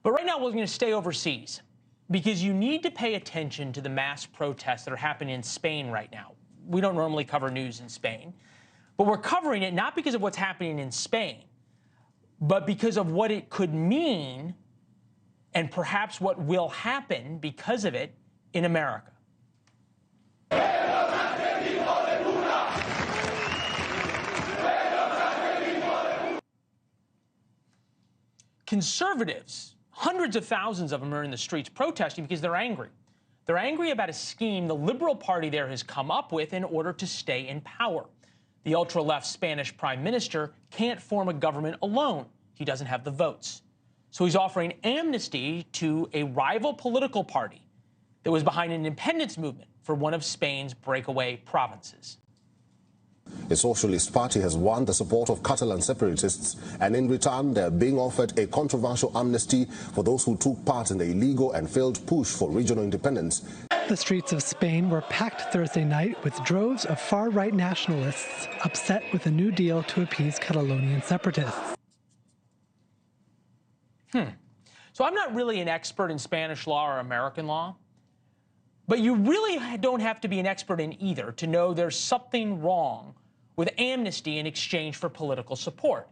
But right now, we're going to stay overseas because you need to pay attention to the mass protests that are happening in Spain right now. We don't normally cover news in Spain, but we're covering it not because of what's happening in Spain, but because of what it could mean and perhaps what will happen because of it in America. Conservatives, hundreds of thousands of them are in the streets protesting because they're angry. They're angry about a scheme the Liberal Party there has come up with in order to stay in power. The ultra-left Spanish Prime Minister can't form a government alone. He doesn't have the votes. So he's offering amnesty to a rival political party that was behind an independence movement for one of Spain's breakaway provinces. The Socialist Party has won the support of Catalan separatists, and in return they're being offered a controversial amnesty for those who took part in the illegal and failed push for regional independence. The streets of Spain were packed Thursday night with droves of far-right nationalists upset with a new deal to appease Catalonian separatists. So I'm not really an expert in Spanish law or American law, but you really don't have to be an expert in either to know there's something wrong with amnesty in exchange for political support.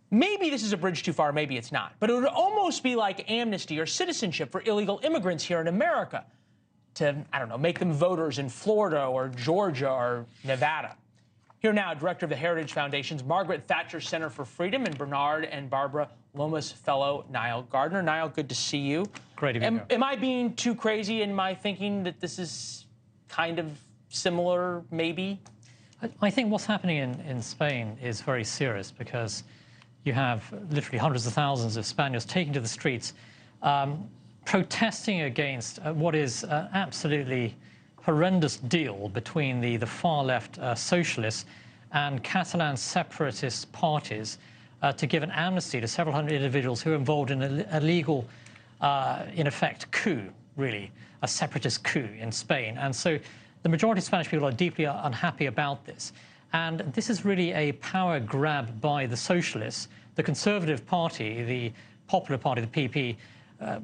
Maybe this is a bridge too far, maybe it's not, but it would almost be like amnesty or citizenship for illegal immigrants here in America to, I don't know, make them voters in Florida or Georgia or Nevada. Here now, Director of the Heritage Foundation's Margaret Thatcher Center for Freedom and Bernard and Barbara Lomas Fellow Nile Gardiner. Nile, good to see you. Great to be here. Am I being too crazy in my thinking that this is kind of similar, maybe? I think what's happening in Spain is very serious because you have literally hundreds of thousands of Spaniards taking to the streets, protesting against what is an absolutely horrendous deal between the far-left socialists and Catalan separatist parties to give an amnesty to several hundred individuals who were involved in an illegal, in effect, coup, really, a separatist coup in Spain. And so the majority of Spanish people are deeply unhappy about this. And this is really a power grab by the socialists. The Conservative Party, the Popular Party, the PP,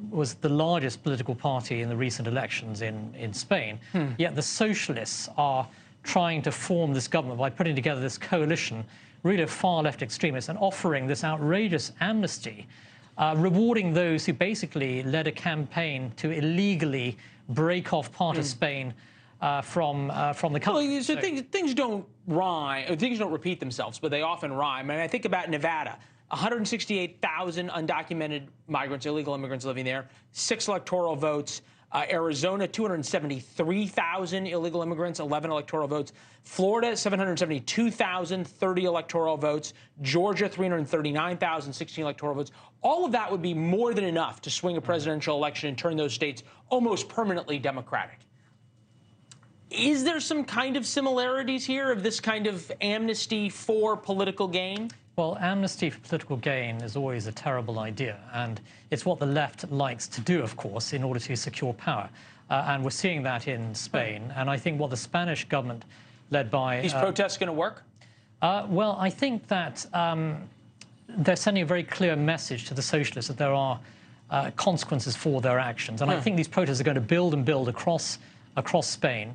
was the largest political party in the recent elections in Spain. Yet the socialists are trying to form this government by putting together this coalition, really of far-left extremists, and offering this outrageous amnesty, rewarding those who basically led a campaign to illegally break off part of Spain from the country. Well, so things don't rhyme, things don't repeat themselves, but they often rhyme. And I think about Nevada. 168,000 undocumented migrants, illegal immigrants living there, 6 electoral votes. Arizona, 273,000 illegal immigrants, 11 electoral votes. Florida, 772,000, 30 electoral votes. Georgia, 339,000, 16 electoral votes. All of that would be more than enough to swing a presidential election and turn those states almost permanently Democratic. Is there some kind of similarities here of this kind of amnesty for political gain? Well, amnesty for political gain is always a terrible idea, and it's what the left likes to do, of course, in order to secure power. And we're seeing that in Spain. And I think what the Spanish government, led by... These protests going to work? Well, I think that they're sending a very clear message to the socialists that there are consequences for their actions. And I think these protests are going to build and build across Spain.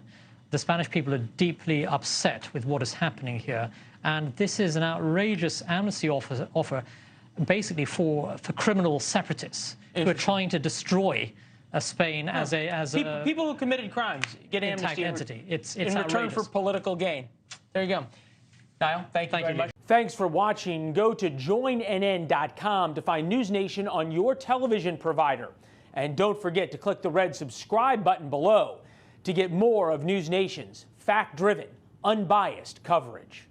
The Spanish people are deeply upset with what is happening here. And this is an outrageous amnesty offer basically for criminal separatists who are trying to destroy Spain as a people who committed crimes get amnesty entity. It's in return for political gain. There you go. Niall, thank you very much. Thanks for watching. Go to joinnn.com to find NewsNation on your television provider. And don't forget to click the red subscribe button below to get more of NewsNation's fact-driven, unbiased coverage.